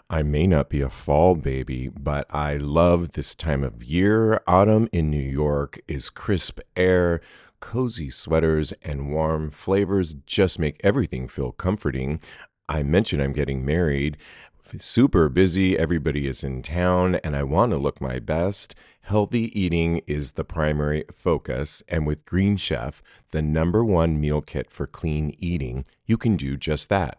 I may not be a fall baby, but I love this time of year. Autumn in New York is crisp air, cozy sweaters, and warm flavors just make everything feel comforting. I mentioned I'm getting married. Super busy, everybody is in town, and I want to look my best. Healthy eating is the primary focus, and with Green Chef, the number one meal kit for clean eating, you can do just that.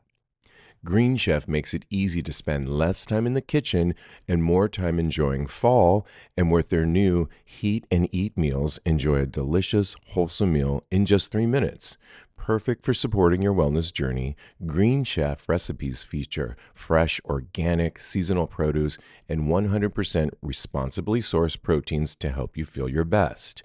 Green Chef makes it easy to spend less time in the kitchen and more time enjoying fall. And with their new Heat and Eat meals, enjoy a delicious, wholesome meal in just 3 minutes. Perfect for supporting your wellness journey, Green Chef recipes feature fresh, organic, seasonal produce and 100% responsibly sourced proteins to help you feel your best.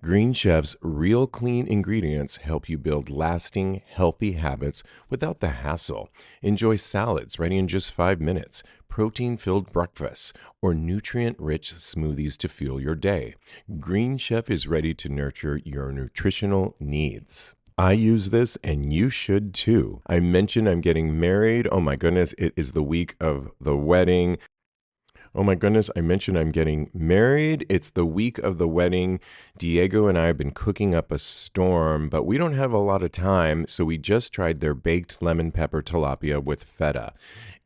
Green Chef's real clean ingredients help you build lasting, healthy habits without the hassle. Enjoy salads ready in just 5 minutes, protein filled breakfasts, or nutrient rich smoothies to fuel your day. Green Chef is ready to nurture your nutritional needs. I use this and you should too. I mentioned I'm getting married. Oh my goodness, it is the week of the wedding. Oh my goodness, I mentioned I'm getting married. It's the week of the wedding. Diego and I have been cooking up a storm, but we don't have a lot of time, so we just tried their baked lemon pepper tilapia with feta.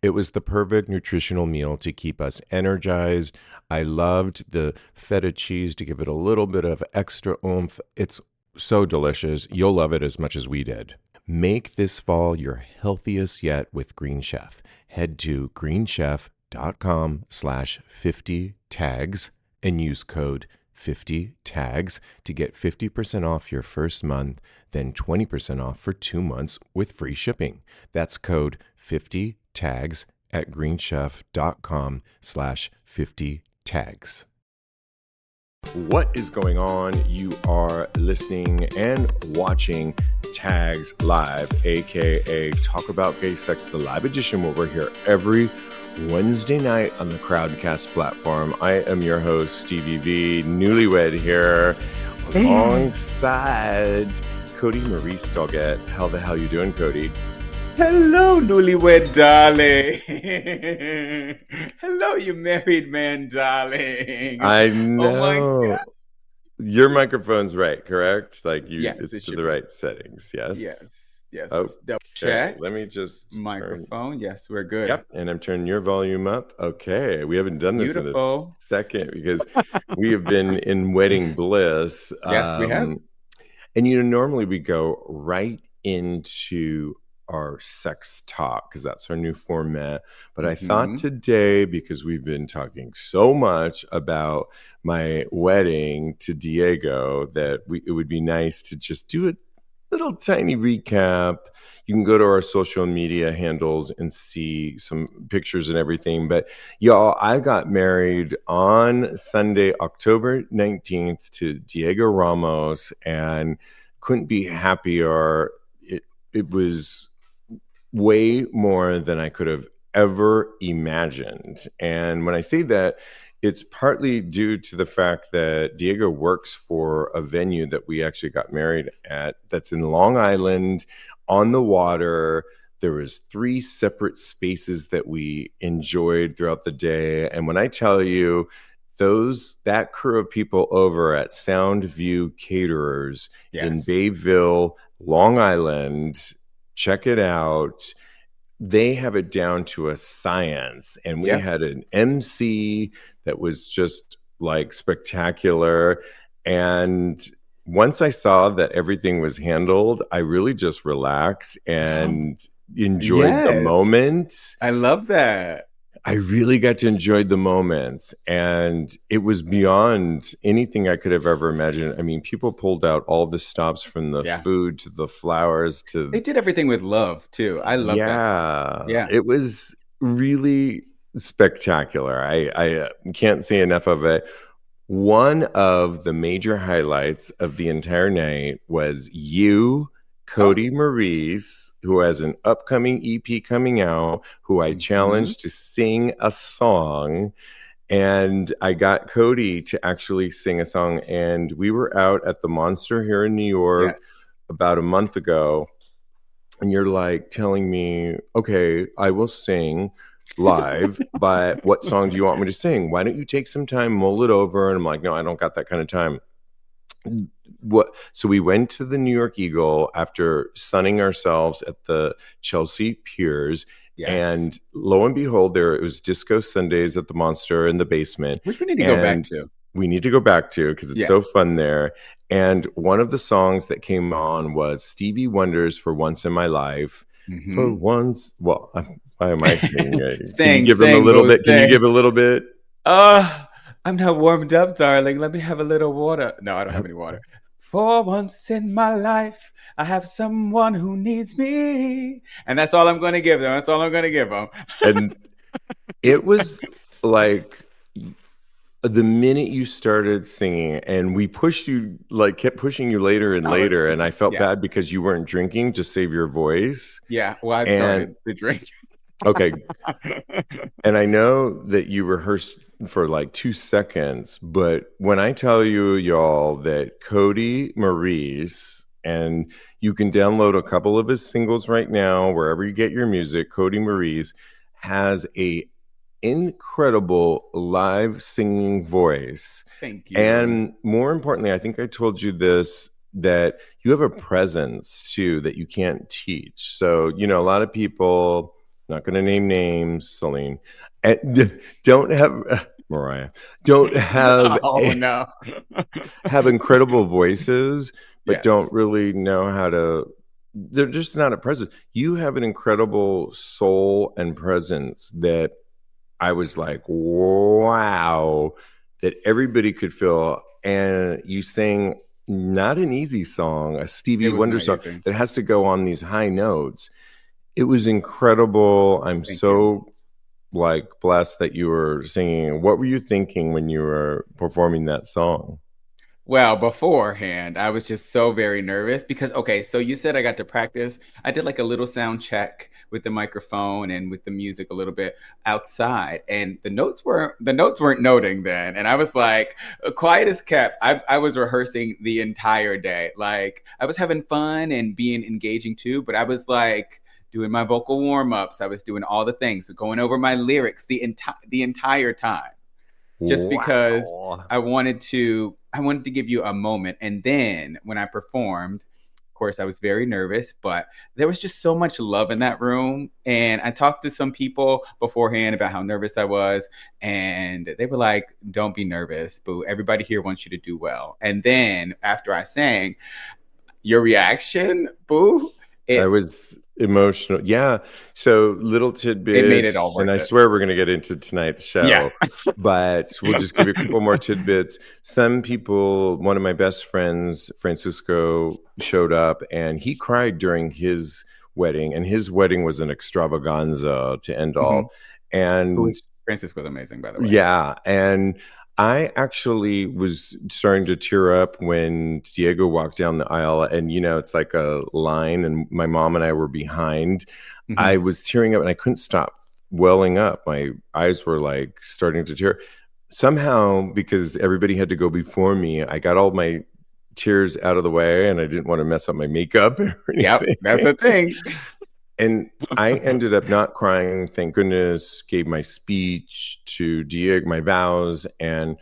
It was the perfect nutritional meal to keep us energized. I loved the feta cheese to give it a little bit of extra oomph. It's so delicious. You'll love it as much as we did. Make this fall your healthiest yet with Green Chef. Head to greenchef.com/50 tags and use code 50 tags to get 50% off your first month, then 20% off for 2 months with free shipping. That's code 50 tags at greenchef.com/50 tags. What is going on? You are listening and watching Tags Live, aka Talk About Gay Sex, the live edition, where we're here every Wednesday night on the Crowdcast platform. I am your host, Stevie V, newlywed here, alongside Cody Maurice Doggett. How the hell you doing, Cody? Hello, newlywed darling. Hello, you married man, darling. I Oh my know. God. Your microphone's right, correct? Yes, it's it to should the be. right settings, yes? Yes. Okay, Let's double check. let me just turn. Microphone. Yes, we're good. Yep, and I'm turning your volume up. Okay, we haven't done this in a Beautiful. second because we have been in wedding bliss. Yes, we have. And normally we go right into our sex talk because that's our new format. But I thought today, because we've been talking so much about my wedding to Diego, that it would be nice to just do a little tiny recap. You can go to our social media handles and see some pictures and everything. But y'all, I got married on Sunday, October 19th to Diego Ramos, and couldn't be happier. It was way more than I could have ever imagined. And when I say that, it's partly due to the fact that Diego works for a venue that we actually got married at that's in Long Island on the water. There was 3 separate spaces that we enjoyed throughout the day. And when I tell you, that crew of people over at Sound View Caterers in Bayville, Long Island, check it out. They have it down to a science. And we had an MC that was just like spectacular. And once I saw that everything was handled, I really just relaxed and enjoyed the moment. I love that. I really got to enjoy the moments, and it was beyond anything I could have ever imagined. I mean, people pulled out all the stops from the food to the flowers to... They did everything with love, too. I love that. Yeah. It was really spectacular. I can't say enough of it. One of the major highlights of the entire night was you, Cody Maurice, who has an upcoming EP coming out, who I challenged to sing a song. And I got Cody to actually sing a song. And we were out at the Monster here in New York about a month ago. And you're like telling me, okay, I will sing, live, but what song do you want me to sing? Why don't you take some time, mull it over? And I'm like, no, I don't got that kind of time. What? So we went to the New York Eagle after sunning ourselves at the Chelsea Piers. Yes. And lo and behold, it was Disco Sundays at the Monster in the basement. Which we need to go back And to. we need to go back to because it's so Yes. fun there. And one of the songs that came on was Stevie Wonder's "For Once in My Life." For once, well, why am I singing it? Can you give him a little bit? Can you give a little bit? I'm not warmed up, darling. Let me have a little water. No, I don't have any water. For once in my life, I have someone who needs me. And that's all I'm going to give them. That's all I'm going to give them. And it was like the minute you started singing, and we pushed you, like kept pushing you later and later. And I felt bad because you weren't drinking to save your voice. Yeah. Well, I started to drink. Okay. And I know that you rehearsed for like 2 seconds, but when I tell you, y'all, that Cody Maurice, and you can download a couple of his singles right now, wherever you get your music, Cody Maurice has a incredible live singing voice. Thank you. And more importantly, I think I told you this, that you have a presence too that you can't teach. So, a lot of people, not going to name names, Celine, don't have Mariah, don't have have incredible voices, but don't really know how to. They're just not a presence. You have an incredible soul and presence that I was like, wow, that everybody could feel. And you sang not an easy song, a Stevie Wonder song that has to go on these high notes. It was incredible. I'm so blessed that you were singing. What were you thinking when you were performing that song? Well, beforehand, I was just so very nervous because, okay, so you said I got to practice. I did like a little sound check with the microphone and with the music a little bit outside, and the notes weren't noting then. And I was like, quiet as kept. I was rehearsing the entire day. Like I was having fun and being engaging too, but I was like doing my vocal warm-ups. I was doing all the things, going over my lyrics the entire time. Just because I wanted to give you a moment. And then when I performed, of course, I was very nervous, but there was just so much love in that room. And I talked to some people beforehand about how nervous I was. And they were like, don't be nervous, boo. Everybody here wants you to do well. And then after I sang, your reaction, boo. I was emotional. Yeah. So little tidbits. It made it all worth and I it. swear we're going to get into tonight's show. Yeah. But we'll just give you a couple more tidbits. Some people, one of my best friends, Francisco, showed up and he cried during his wedding. And his wedding was an extravaganza to end all. And Francisco was amazing, by the way. Yeah. And I actually was starting to tear up when Diego walked down the aisle, and it's like a line, and my mom and I were behind. I was tearing up and I couldn't stop welling up. My eyes were like starting to tear. Somehow, because everybody had to go before me, I got all my tears out of the way, and I didn't want to mess up my makeup or anything. Yep, that's the thing. And I ended up not crying, thank goodness, gave my speech to Diego, my vows, and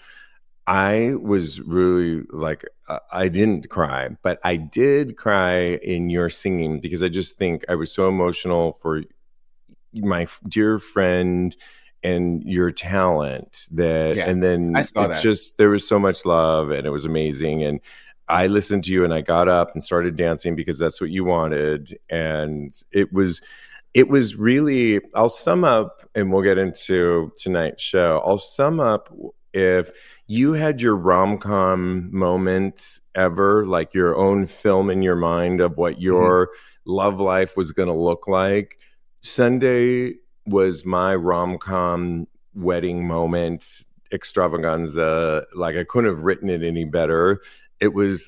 I was really like, I didn't cry, but I did cry in your singing because I just think I was so emotional for my dear friend and your talent and then I saw that. There was so much love and it was amazing. And I listened to you and I got up and started dancing because that's what you wanted. And it was really, I'll sum up and we'll get into tonight's show. I'll sum up, if you had your rom-com moment ever, like your own film in your mind of what your love life was going to look like, Sunday was my rom-com wedding moment extravaganza. Like I couldn't have written it any better.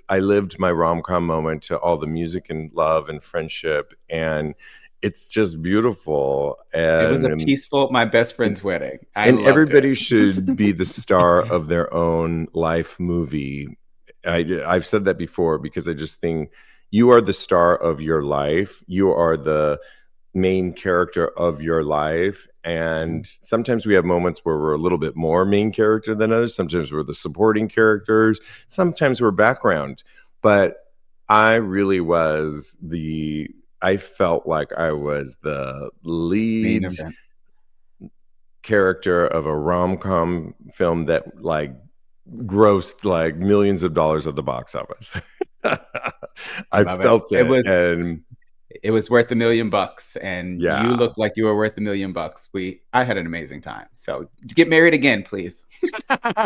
I lived my rom-com moment to all the music and love and friendship, and it's just beautiful. And it was a peaceful, my best friend's wedding. And everybody should be the star of their own life movie. I've said that before because I just think you are the star of your life. You are the main character of your life. And sometimes we have moments where we're a little bit more main character than others. Sometimes we're the supporting characters. Sometimes we're background. But I really was I felt like I was the Main lead event. character of a rom-com film that like grossed like millions of dollars at the box office. I Love it. felt it. And It was worth $1,000,000, and you yeah. look like you were worth $1,000,000. I had an amazing time. So get married again, please.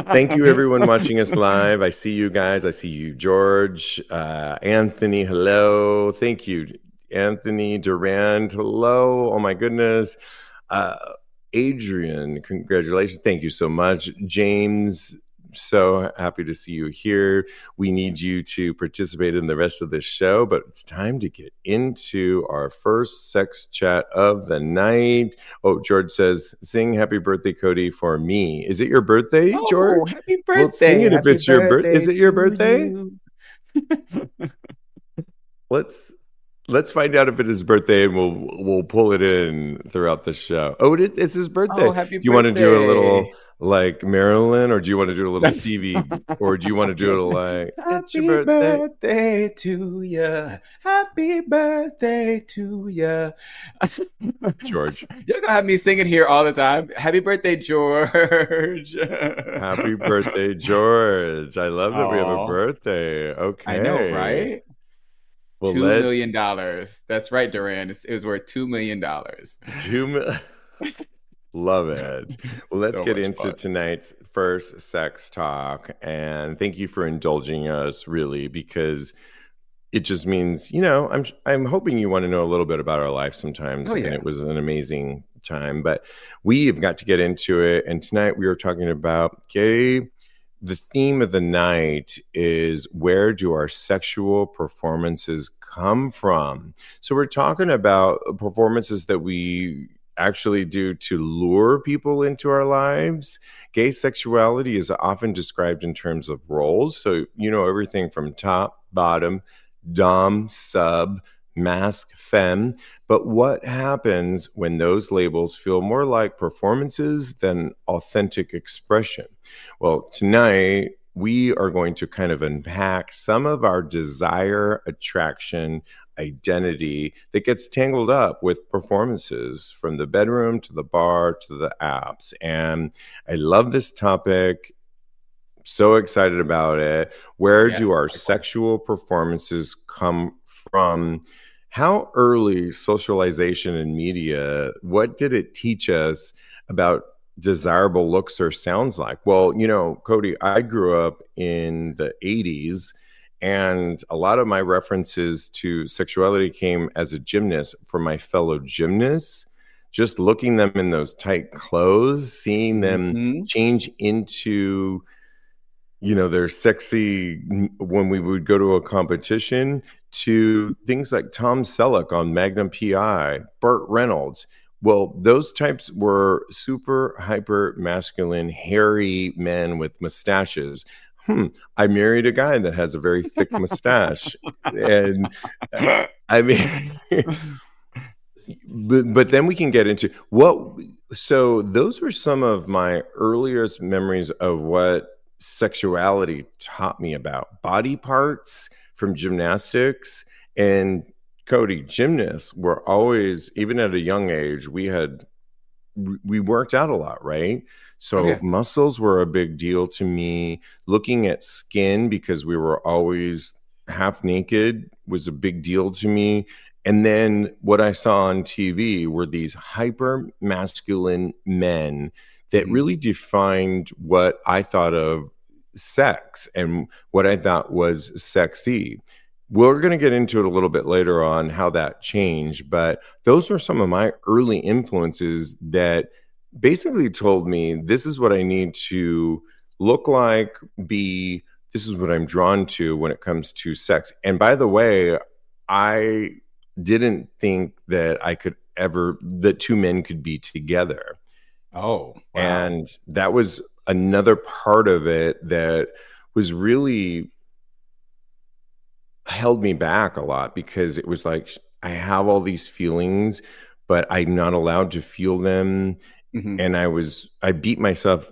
Thank you, everyone watching us live. I see you guys. I see you, George, Anthony. Hello. Thank you, Anthony Durand. Hello. Oh my goodness. Uh, Adrian, congratulations. Thank you so much. James, so happy to see you here. We need you to participate in the rest of this show, but it's time to get into our first sex chat of the night. Oh, George says, sing Happy Birthday, Cody, for me. Is it your birthday, Oh, George? happy Well, sing birthday. it if Happy it's your birthday. Is birthday it your to birthday? you. Let's find out if it is his birthday, and we'll pull it in throughout the show. Oh, it's his birthday. Oh, Do happy you want to do a birthday. little like Marilyn, or do you want to do a little Stevie, or do you want to do it like it's your Happy birthday, birthday to you. Happy birthday to you. George? You're gonna have me singing here all the time. Happy birthday, George. Happy birthday, George! I love that we have a Oh, birthday. I know, Okay, right? well $2 let's million. That's right, Duran. It was worth $2 million. do. Love it. Well, let's So get much into fun. tonight's first sex talk. And thank you for indulging us, really, because it just means, I'm hoping you want to know a little bit about our life sometimes. Oh And yeah. it was an amazing time. But we've got to get into it. And tonight we are talking about gay. The theme of the night is, where do our sexual performances come from? So we're talking about performances that we actually do to lure people into our lives. Gay sexuality is often described in terms of roles. So, everything from top, bottom, dom, sub, masc, femme. But what happens when those labels feel more like performances than authentic expression? Well, tonight we are going to kind of unpack some of our desire, attraction, identity that gets tangled up with performances from the bedroom to the bar to the apps. And I love this topic. So excited about it. Where Yes. do our Likewise. sexual performances come from? How early socialization and media, what did it teach us about desirable looks or sounds like? Well, Cody, I grew up in the 80s, and a lot of my references to sexuality came as a gymnast from my fellow gymnasts. Just looking them in those tight clothes, seeing them Hmm. change into they're sexy when we would go to a competition, to things like Tom Selleck on Magnum PI, Burt Reynolds. Well, those types were super hyper masculine, hairy men with mustaches. I married a guy that has a very thick mustache. And I mean, but then we can get into what. So those were some of my earliest memories of what sexuality taught me about body parts from gymnastics. And Cody, gymnasts were always, even at a young age, we worked out a lot, right? Oh So yeah. muscles were a big deal to me. Looking at skin, because we were always half naked, was a big deal to me. And then what I saw on TV were these hyper masculine men that Hmm. really defined what I thought of sex and what I thought was sexy. We're going to get into it a little bit later on how that changed, but those were some of my early influences that basically told me this is what I need to look like, be, this is what I'm drawn to when it comes to sex. And by the way, I didn't think that that two men could be together. Oh wow. And that was another part of it that was really held me back a lot, because it was like I have all these feelings, but I'm not allowed to feel them. Hmm. And I beat myself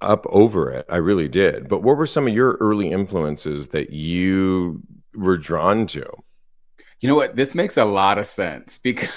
up over it. I really did. But what were some of your early influences that you were drawn to? You know what? This makes a lot of sense because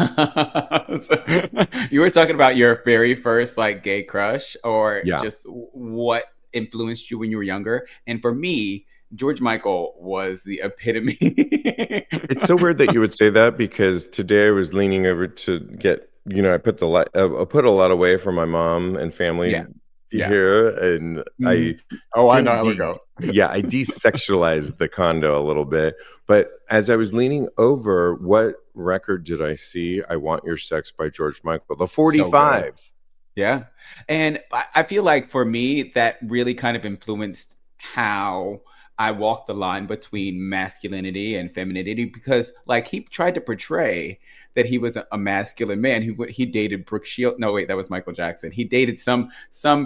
you were talking about your very first like gay crush or Yeah. just what influenced you when you were younger. And for me, George Michael was the epitome. It's so weird that you would say that because today I was leaning over to get, I put I put a lot away for my mom and family Yeah. Yeah. here, and I Mhm. Oh, I know didn't how we go. yeah, I desexualized the condo a little bit. But as I was leaning over, what record did I see? I Want Your Sex by George Michael, the So good. 45. Yeah. And I feel like for me, that really kind of influenced how I walked the line between masculinity and femininity because, like, he tried to portray that he was a masculine man who he dated Brooke Shields. No, wait, that was Michael Jackson. He dated some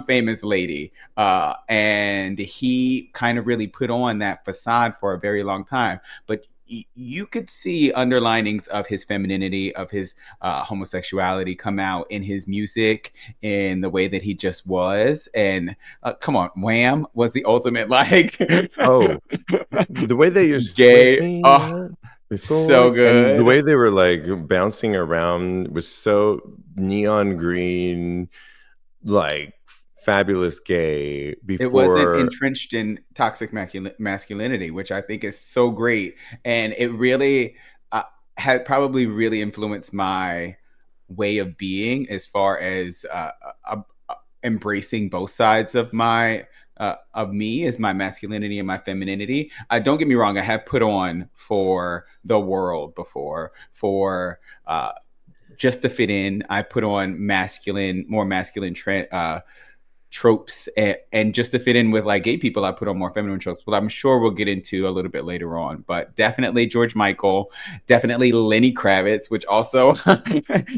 famous lady, and he kind of really put on that facade for a very long time. But you could see underlinings of his femininity, of his homosexuality come out in his music, in the way that he just was. And come on, Wham was the ultimate like Oh, the way they used "Wake gay. Me Oh, Up Before," so and the good. way they were like bouncing around was so neon green, like fabulous gay It wasn't before. entrenched in toxic masculinity, which I think is so great. And it really uh, had probably really influenced my way of being as far as embracing both sides of me as my masculinity and my femininity. Don't get me wrong, I have put on for the world before for just to fit in. I put on more masculine tropes, and just to fit in with like gay people, I put on more feminine tropes, but I'm sure we'll get into a little bit later on. But definitely George Michael, definitely Lenny Kravitz, which also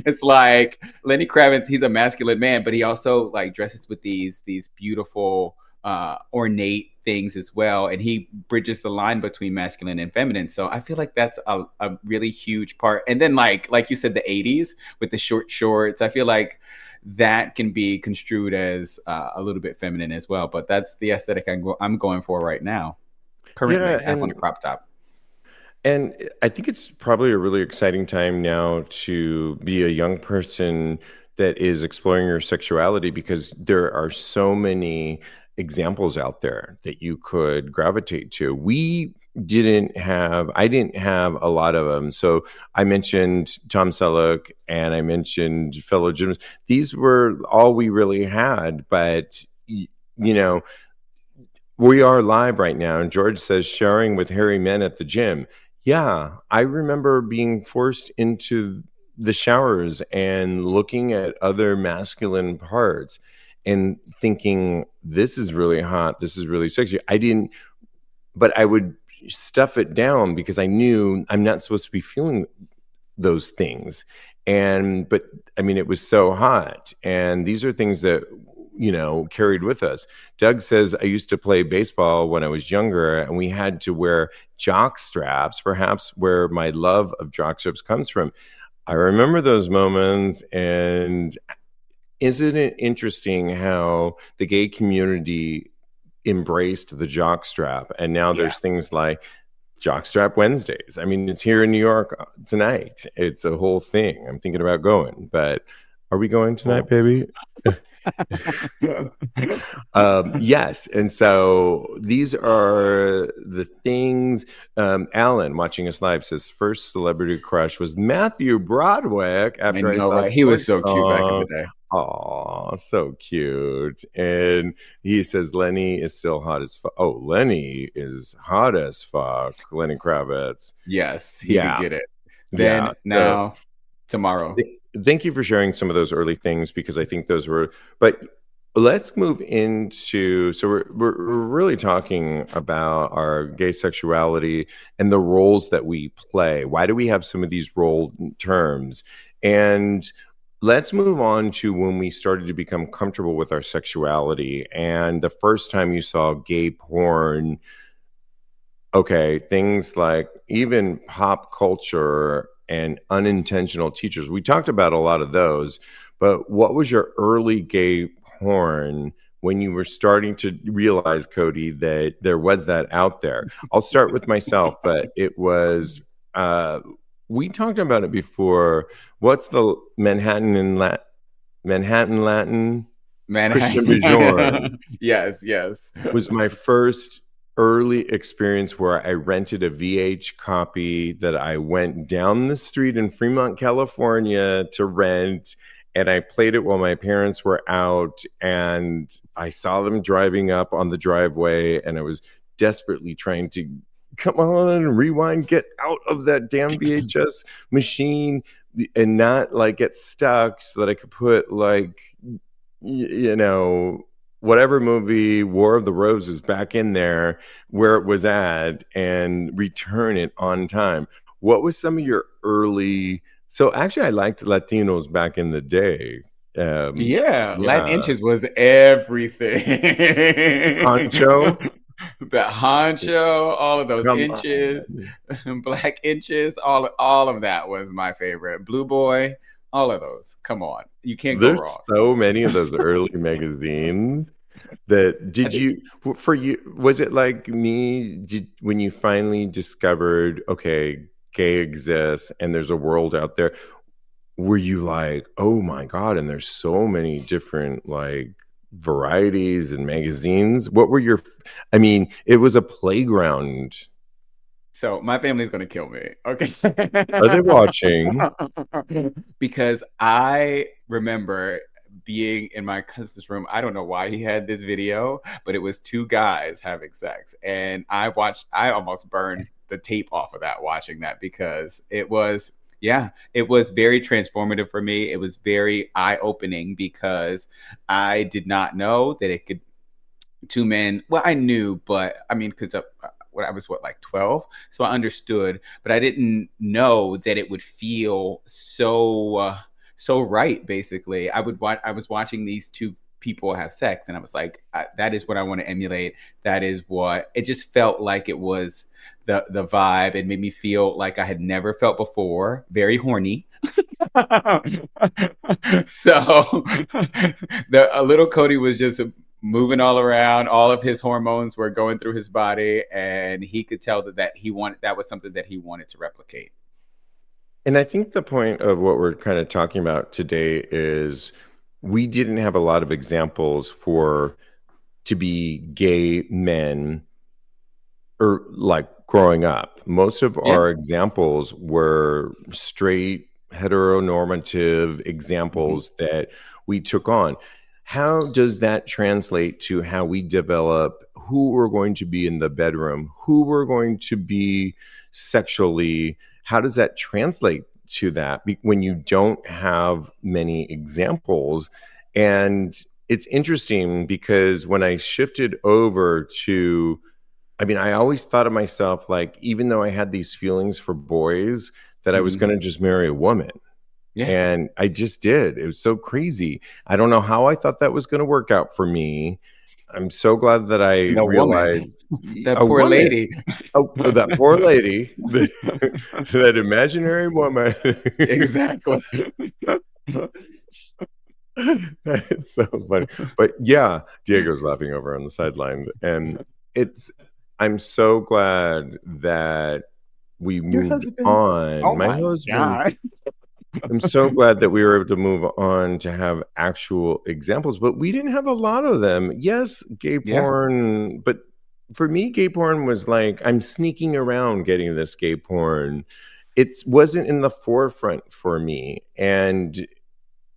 it's like Lenny Kravitz, he's a masculine man, but he also like dresses with these beautiful ornate things as well, and he bridges the line between masculine and feminine. So I feel like that's a really huge part. And then like you said, the 80s with the short shorts, I feel like that can be construed as a little bit feminine as well. But that's the aesthetic I'm going for right now. Yeah, Currently, I have on a crop top. and I think it's probably a really exciting time now to be a young person that is exploring your sexuality because there are so many examples out there that you could gravitate to. I didn't have a lot of them. So I mentioned Tom Selleck and I mentioned fellow gymnasts. These were all we really had, but you know, we are live right now. And George says, sharing with hairy men at the gym. Yeah, I remember being forced into the showers and looking at other masculine parts and thinking, this is really hot. This is really sexy. I didn't, but I would stuff it down because I knew I'm not supposed to be feeling those things. But I mean, it was so hot. And these are things that, carried with us. Doug says, I used to play baseball when I was younger, and we had to wear jock straps, perhaps where my love of jock straps comes from. I remember those moments. And isn't it interesting how the gay community embraced the jock strap? And now Yeah. there's things like Jockstrap Wednesdays. I mean, it's here in New York tonight. It's a whole thing. I'm thinking about going, but are we going tonight, Oh. baby? Yes. And so these are the things. Alan, watching us live, says first celebrity crush was Matthew Broderick I after I know, saw right? He was George so cute back in the song. day. Oh, so cute. And he says Lenny is still hot as fuck. Oh, Lenny is hot as fuck. Lenny Kravitz. Yes, he could Yeah. get it. Yeah. Then, So now, tomorrow. thank you for sharing some of those early things because I think those were, but let's move into, so we're really talking about our gay sexuality and the roles that we play. Why do we have some of these role terms? And let's move on to when we started to become comfortable with our sexuality and the first time you saw gay porn. Okay, things like even pop culture and unintentional teachers. We talked about a lot of those, but what was your early gay porn when you were starting to realize, Cody, that there was that out there? I'll start with myself, but it was, we talked about it before. What's the Manhattan Latin? Christian Bjorn Manhattan. Yes, yes. was my first early experience where I rented a VH copy that I went down the street in Fremont, California to rent. And I played it while my parents were out. And I saw them driving up on the driveway. And I was desperately trying to come on, rewind, get out of that damn VHS machine and not like get stuck so that I could put like, you know, whatever movie War of the Roses back in there where it was at and return it on time. What was some of your early? So actually, I liked Latinos back in the day. Yeah, Latin Yeah, inches was everything. Honcho, The honcho, all of those come inches, on. black inches, all of that was my favorite. Blue Boy, all of those. Come on, you can't go There's wrong. so many of those early magazines. That I did think you for you was it like me when you finally discovered okay gay exists and there's a world out there, were you like, oh my god, and there's so many different like varieties and magazines? What were your, I mean, it was a playground. so. My family's gonna kill me. Okay, Are they watching? because I remember being in my cousin's room. I don't know why he had this video, but it was two guys having sex. And I almost burned the tape off of that watching that because it was, yeah, it was very transformative for me. It was very eye opening because I did not know that it could, two men, well, I knew, but I mean, because when I was like 12, so I understood, but I didn't know that it would feel so so right. Basically, I was watching these two people have sex, and I was like, that is what I want to emulate. That is what it just felt like. It was the vibe. It made me feel like I had never felt before. Very horny. So the a little Cody was just moving all around. All of his hormones were going through his body, and he could tell that he wanted, that was something that he wanted to replicate. And I think the point of what we're kind of talking about today is we didn't have a lot of examples for to be gay men or like growing up. Most of Yeah. our examples were straight heteronormative Hmm. examples that we took on. How does that translate to how we develop who we're going to be in the bedroom, who we're going to be sexually? How does that translate to that when you don't have many examples? And it's interesting because when I shifted over to, I mean, I always thought of myself like, even though I had these feelings for boys, that I was Hmm. going to just marry a woman. Yeah. And I just did. It was so crazy. I don't know how I thought that was going to work out for me. I'm so glad that I The woman, realized that a poor woman. lady. Oh, that poor lady, that imaginary woman. Exactly. That's so funny. But yeah, Diego's laughing over on the sideline. And it's, I'm so glad that we Your moved husband. on. Oh My my husband, God. I'm so glad that we were able to move on to have actual examples, but we didn't have a lot of them. Yes, gay Yeah. porn, but for me, gay porn was like, I'm sneaking around getting this gay porn. It wasn't in the forefront for me. And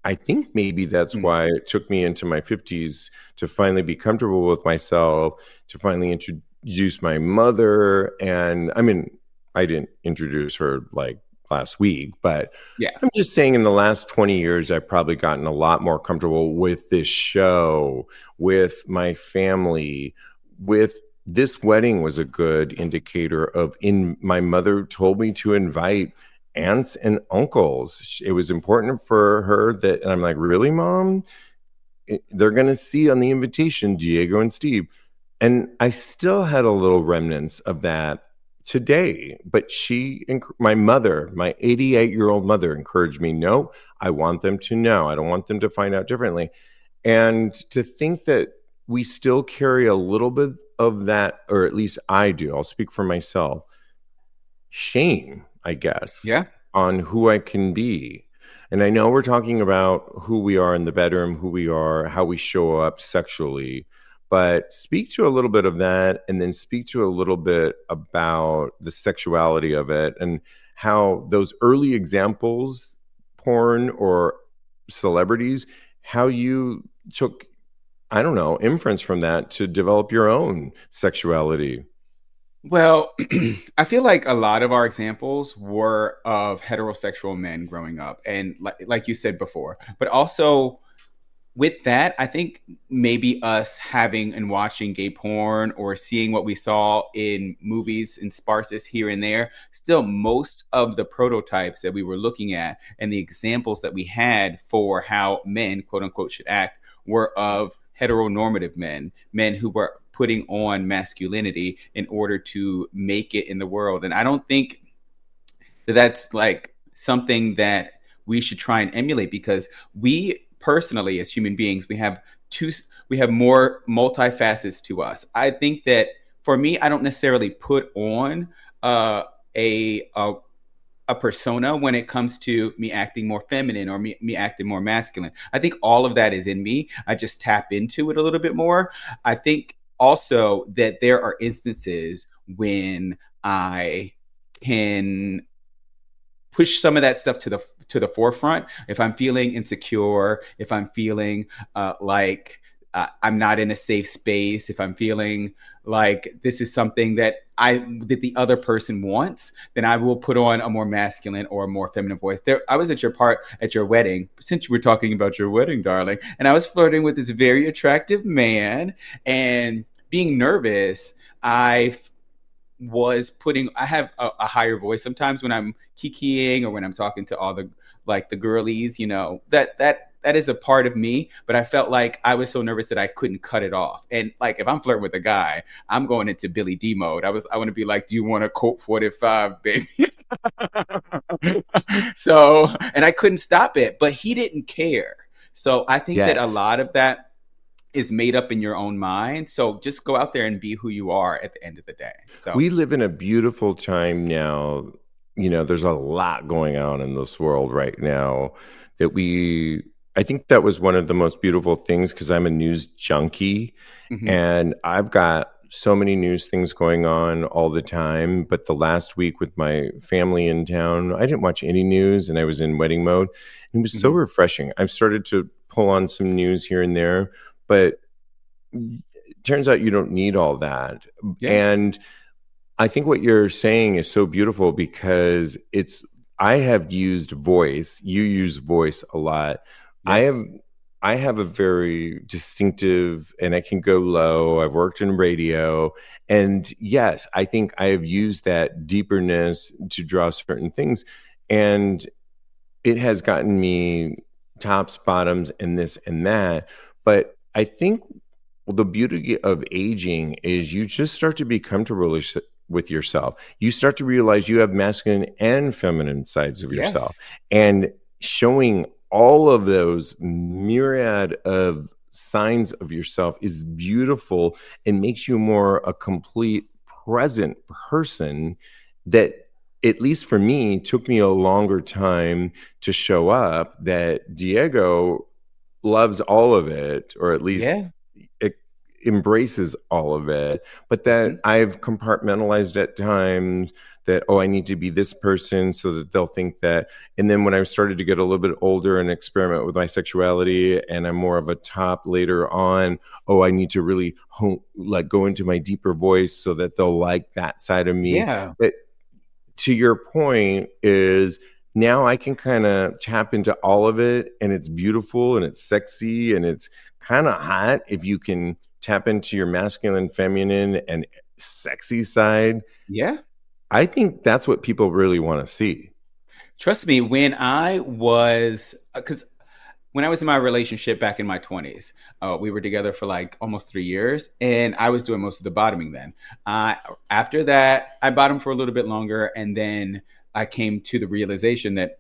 I think maybe that's Mm. why it took me into my 50s to finally be comfortable with myself, to finally introduce my mother. And I mean, I didn't introduce her like last week, but Yeah. I'm just saying in the last 20 years, I've probably gotten a lot more comfortable with this show, with my family, with this wedding was a good indicator of in my mother told me to invite aunts and uncles. It was important for her that, and I'm like, really, mom? They're going to see on the invitation Diego and Steve. And I still had a little remnants of that today. But my mother, my 88-year-old mother, encouraged me, no, I want them to know. I don't want them to find out differently. And to think that we still carry a little bit of that, or at least I do, I'll speak for myself, shame, I guess, Yeah. on who I can be. And I know we're talking about who we are in the bedroom, who we are, how we show up sexually, but speak to a little bit of that and then speak to a little bit about the sexuality of it and how those early examples, porn or celebrities, how you took, I don't know, inference from that to develop your own sexuality. Well, I feel like a lot of our examples were of heterosexual men growing up, and like you said before, but also with that, I think maybe us having and watching gay porn or seeing what we saw in movies in sparses here and there, still most of the prototypes that we were looking at and the examples that we had for how men, quote unquote, should act were of heteronormative men, men who were putting on masculinity in order to make it in the world. And I don't think that that's like something that we should try and emulate, because we personally as human beings, we have more multifacets to us. I think that for me, I don't necessarily put on uh, a, a a persona when it comes to me acting more feminine or me acting more masculine. I think all of that is in me. I just tap into it a little bit more. I think also that there are instances when I can push some of that stuff to the forefront. If I'm feeling insecure, if I'm feeling like I'm not in a safe space, if I'm feeling like this is something that the other person wants, then I will put on a more masculine or a more feminine voice. There, I was at your wedding, since you were talking about your wedding, darling, and I was flirting with this very attractive man, and being nervous, I have a higher voice sometimes when I'm kikiing or when I'm talking to all the like the girlies, you know, that is a part of me, but I felt like I was so nervous that I couldn't cut it off. And like if I'm flirting with a guy, I'm going into Billy D mode. I want to be like, do you want a Colt 45, baby? So, and I couldn't stop it, but he didn't care. So I think that a Yes. lot of that is made up in your own mind. So just go out there and be who you are at the end of the day. So We live in a beautiful time now. You know, there's a lot going on in this world right now that I think that was one of the most beautiful things because I'm a news junkie mhm, and I've got so many news things going on all the time. But the last week with my family in town, I didn't watch any news and I was in wedding mode. It was so mhm. refreshing. I've started to pull on some news here and there, but it turns out you don't need all that. Yeah. And I think what you're saying is so beautiful because I have used voice, you use voice a lot. I have Yes. I have a very distinctive and I can go low. I've worked in radio and yes, I think I have used that deeperness to draw certain things and it has gotten me tops, bottoms, and this and that. But I think the beauty of aging is you just start to be comfortable with yourself. You start to realize you have masculine and feminine sides of yourself. Yes. And showing all of those myriad of signs of yourself is beautiful and makes you more a complete present person that at least for me took me a longer time to show up that Diego loves all of it or at least Yeah. it embraces all of it but that Mhm. I've compartmentalized at times that oh I need to be this person so that they'll think that and then when I started to get a little bit older and experiment with my sexuality and I'm more of a top later on oh I need to really like go into my deeper voice so that they'll like that side of me Yeah. but to your point is now I can kind of tap into all of it and it's beautiful and it's sexy and it's kind of hot if you can tap into your masculine, feminine, and sexy side. Yeah. I think that's what people really want to see. Trust me, when I was, because when I was in my relationship back in my 20s, we were together for like almost 3 years, and I was doing most of the bottoming then. After that, I bottomed for a little bit longer, and then I came to the realization that,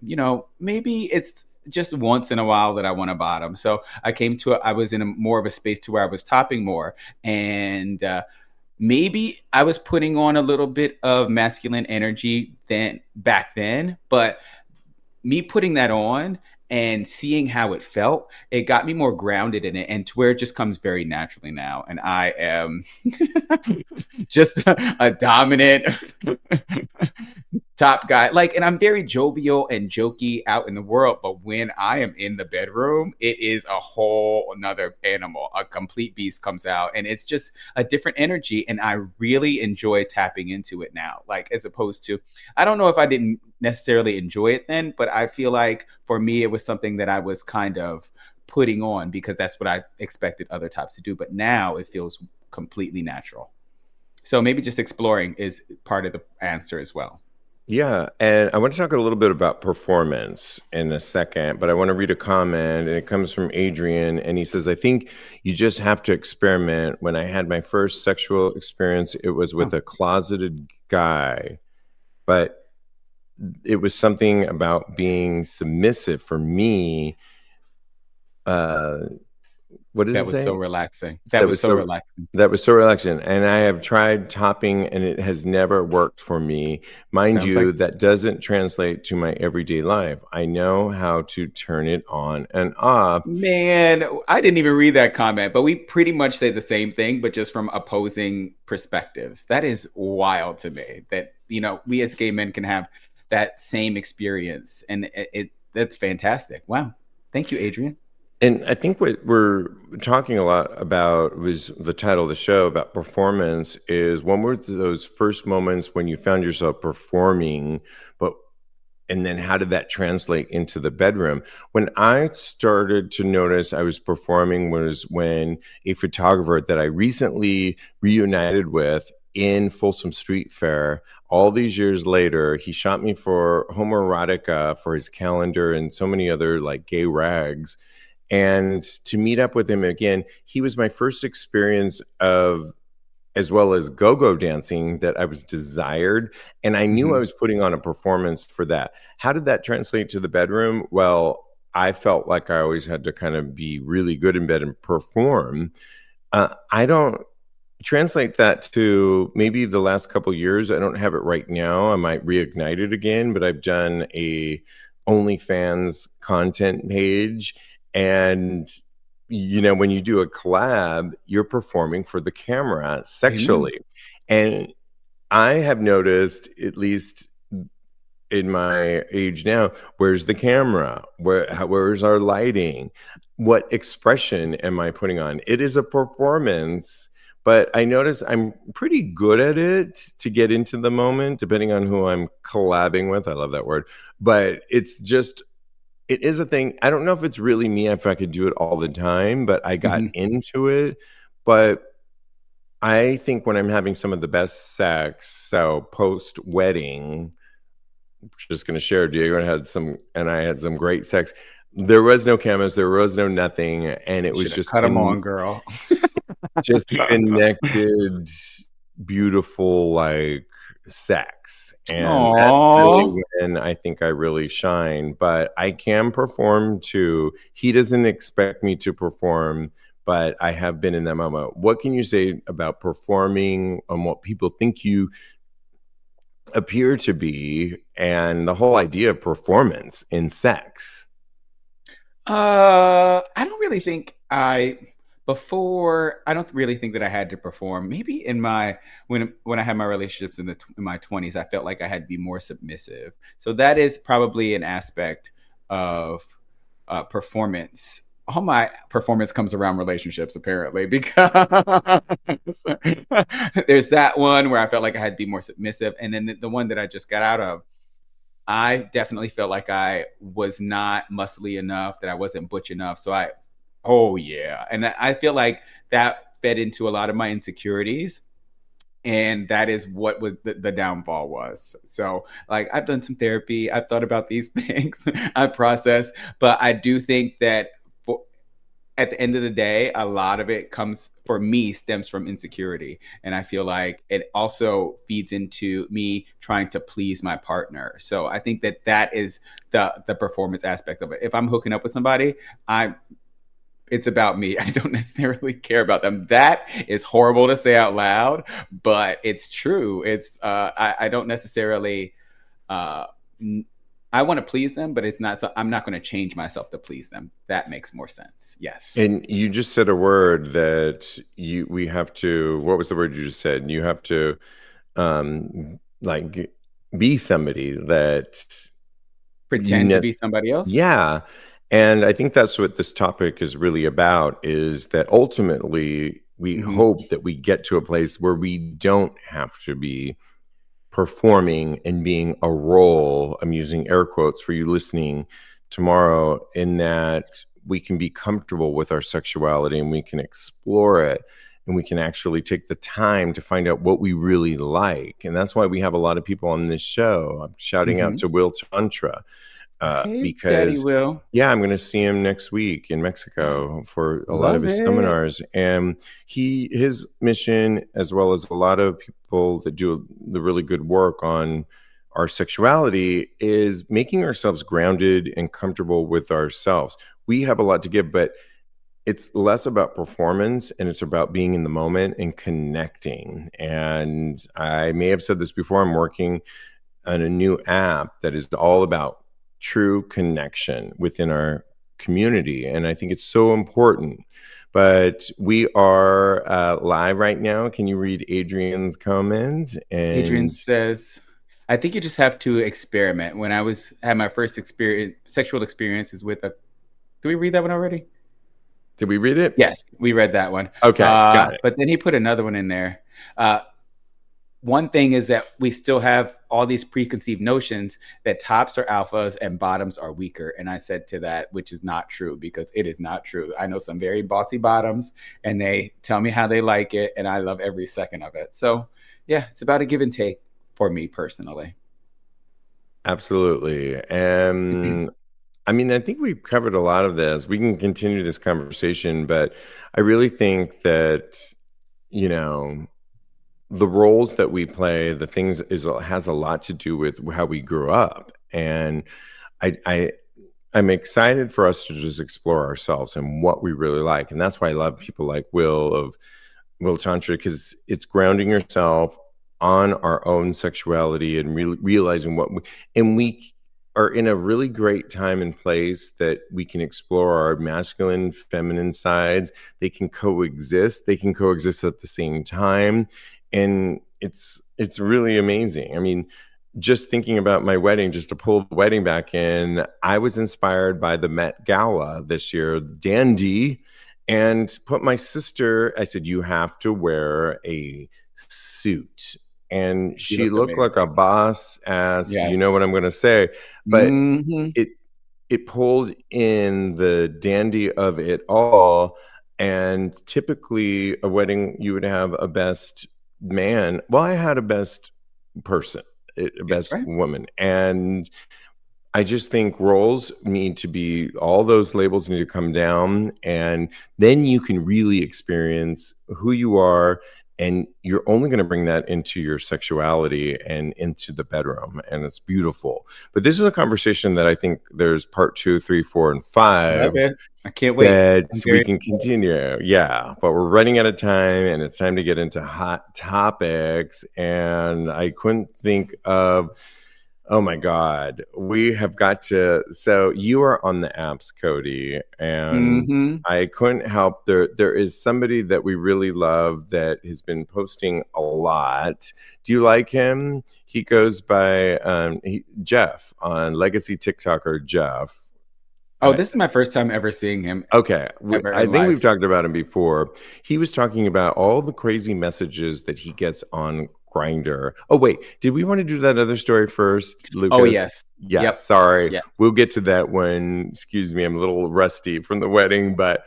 maybe it's just once in a while that I want to bottom. So I was in a more of a space to where I was topping more, and maybe I was putting on a little bit of masculine energy then back then, but me putting that on and seeing how it felt, it got me more grounded in it, and to where it just comes very naturally now. And I am just a dominant top guy. Like, and I'm very jovial and jokey out in the world, but when I am in the bedroom, it is a whole another animal. A complete beast comes out, and it's just a different energy. And I really enjoy tapping into it now. Like, as opposed to, I don't know if I didn't necessarily enjoy it then, but I feel like for me, it was something that I was kind of putting on because that's what I expected other types to do. But now it feels completely natural. So maybe just exploring is part of the answer as well. Yeah, and I want to talk a little bit about performance in a second, but I want to read a comment, and it comes from Adrian, and he says, I think you just have to experiment. When I had my first sexual experience, it was with Oh, a closeted guy, but it was something about being submissive for me. Uh, what does that it was so say? relaxing. That That was was so so relaxing. that was so relaxing, and I have tried topping, and it has never worked for me. Mind Sounds like, you, that doesn't translate to my everyday life. I know how to turn it on and off. man, I didn't even read that comment, but we pretty much say the same thing, but just from opposing perspectives. That is wild to me that, we as gay men can have that same experience. And that's fantastic. Wow. Thank you, Adrian. And I think what we're talking a lot about was the title of the show about performance is when were those first moments when you found yourself performing, but and then how did that translate into the bedroom? When I started to notice I was performing was when a photographer that I recently reunited with in Folsom Street Fair, all these years later, he shot me for homoerotica for his calendar and so many other like gay rags. And to meet up with him again, he was my first experience of as well as go-go dancing that I was desired. And I knew I Mhm. was putting on a performance for that. How did that translate to the bedroom? Well, I felt like I always had to kind of be really good in bed and perform. I don't translate that to maybe the last couple of years. I don't have it right now. I might reignite it again, but I've done a OnlyFans content page, and when you do a collab, you're performing for the camera Amen. sexually. And I have noticed, at least in my age now, where's the camera? Where's our lighting? What expression am I putting on? It is a performance, but I notice I'm pretty good at it to get into the moment, depending on who I'm collabing with. I love that word, but it is a thing. I don't know if it's really me, if I could do it all the time, but I got Mhm. into it. But I think when I'm having some of the best sex, so post wedding, just going to share, Diego and I had some great sex. There was no cameras, there was no nothing, and it Should was have cut them on, girl. just connected, beautiful, like sex. And that's really Aww. when I think I really shine. But I can perform too. He doesn't expect me to perform, but I have been in that moment. What can you say about performing and what people think you appear to be and the whole idea of performance in sex? I don't really think I don't really think that I had to perform. Maybe in my when I had my relationships in my 20s, I felt like I had to be more submissive. So that is probably an aspect of performance. All my performance comes around relationships, apparently, because there's that one where I felt like I had to be more submissive, and then the one that I just got out of, I definitely felt like I was not muscly enough, that I wasn't butch enough. Oh yeah. And I feel like that fed into a lot of my insecurities. And that is what was the downfall was. So, like, I've done some therapy, I've thought about these things, I process, but I do think that at the end of the day, a lot of it comes for me stems from insecurity. And I feel like it also feeds into me trying to please my partner. So I think that that is the performance aspect of it. If I'm hooking up with somebody, I it's about me. I don't necessarily care about them. That is horrible to say out loud, but it's true. I don't necessarily uh I want to please them, but it's not so I'm not going to change myself to please them. That makes more sense. Yes. And you just said a word that we have to, what was the word you just said? You have to like be somebody that you Pretend to be somebody else. yeah. And I think that's what this topic is really about, is that ultimately we Hmm. hope that we get to a place where we don't have to be performing and being a role. I'm using air quotes for you listening tomorrow, in that we can be comfortable with our sexuality and we can explore it, and we can actually take the time to find out what we really like. And that's why we have a lot of people on this show. I'm shouting out Hmm. to Will Tantra, Hey, Daddy because Will. yeah, I'm going to see him next week in Mexico for a lot of Love his it. seminars, and his mission, as well as a lot of people that do the really good work on our sexuality, is making ourselves grounded and comfortable with ourselves. We have a lot to give, but it's less about performance and it's about being in the moment and connecting. And I may have said this before, I'm working on a new app that is all about true connection within our community. And I think it's so important. But we are live right now. Can you read Adrian's comment? Adrian And says, I think you just have to experiment. When I was had my first experience, sexual experiences with a. Did we read that one already? did we read it? Yes, we read that one. Okay, got it. But then he put another one in there. Uh, one thing is that we still have all these preconceived notions that tops are alphas and bottoms are weaker. And I said to that, which is not true, because it is not true. I know some very bossy bottoms and they tell me how they like it. And I love every second of it. So, yeah, it's about a give and take for me personally. Absolutely. And I mean, I think we've covered a lot of this. We can continue this conversation, but I really think that, you know, the roles that we play, the things is has a lot to do with how we grew up. And I I'm excited for us to just explore ourselves and what we really like. And that's why I love people like Will Tantra, because it's grounding yourself on our own sexuality and realizing and we are in a really great time and place that we can explore our masculine, feminine sides. They can coexist at the same time. And it's really amazing. I mean, just thinking about my wedding, just to pull the wedding back in, I was inspired by the Met Gala this year, Dandy, and put my sister, I said, you have to wear a suit. And She she looked looked like a amazing. boss ass, you Yes. know what I'm going to say. But Hmm. it, it pulled in the dandy of it all. And typically, a wedding, you would have a best man. Well, I had a best person, a Yes, best right. woman. And I just think roles need to be, all those labels need to come down, and then you can really experience who you are. And you're only going to bring that into your sexuality and into the bedroom. And it's beautiful. But this is a conversation that I think there's part two, three, four, and Love five it. I can't wait. that I'm we very can continue. Yeah, but we're running out of time and it's time to get into hot topics. And I couldn't think of, oh my God, we have got to. So you are on the apps, Cody, and hmm I couldn't help. There is somebody that we really love that has been posting a lot. Do you like him? He goes by Jeff on Legacy TikToker Jeff. Oh, this is my first time ever seeing him Okay, ever I in think we've life. talked about him before. He was talking about all the crazy messages that he gets on Grindr. Oh wait, did we want to do that other story first, Oh, Lucas? yes. Yes, Yep. sorry. Yes. We'll get to that when, excuse me, I'm a little rusty from the wedding, but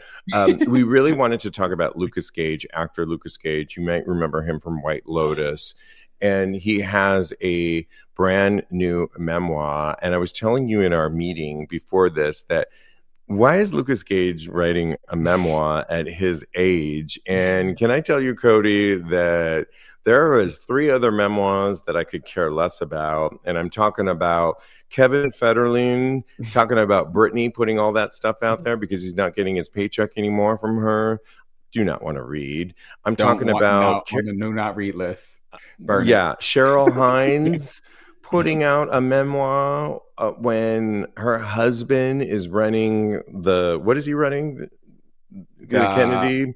we really wanted to talk about Lukas Gage, actor Lukas Gage. You might remember him from White Lotus. And he has a brand new memoir. And I was telling you in our meeting before this that why is Lukas Gage writing a memoir at his age? And can I tell you, Cody, that there was three other memoirs that I could care less about. And I'm talking about Kevin Federline, talking about Britney putting all that stuff out there because he's not getting his paycheck anymore from her. Do not want to read. I'm Don't talking want no about on the do not read list. Burn it. yeah, Cheryl Hines putting out a memoir when her husband is running the what is he running? The The Kennedy.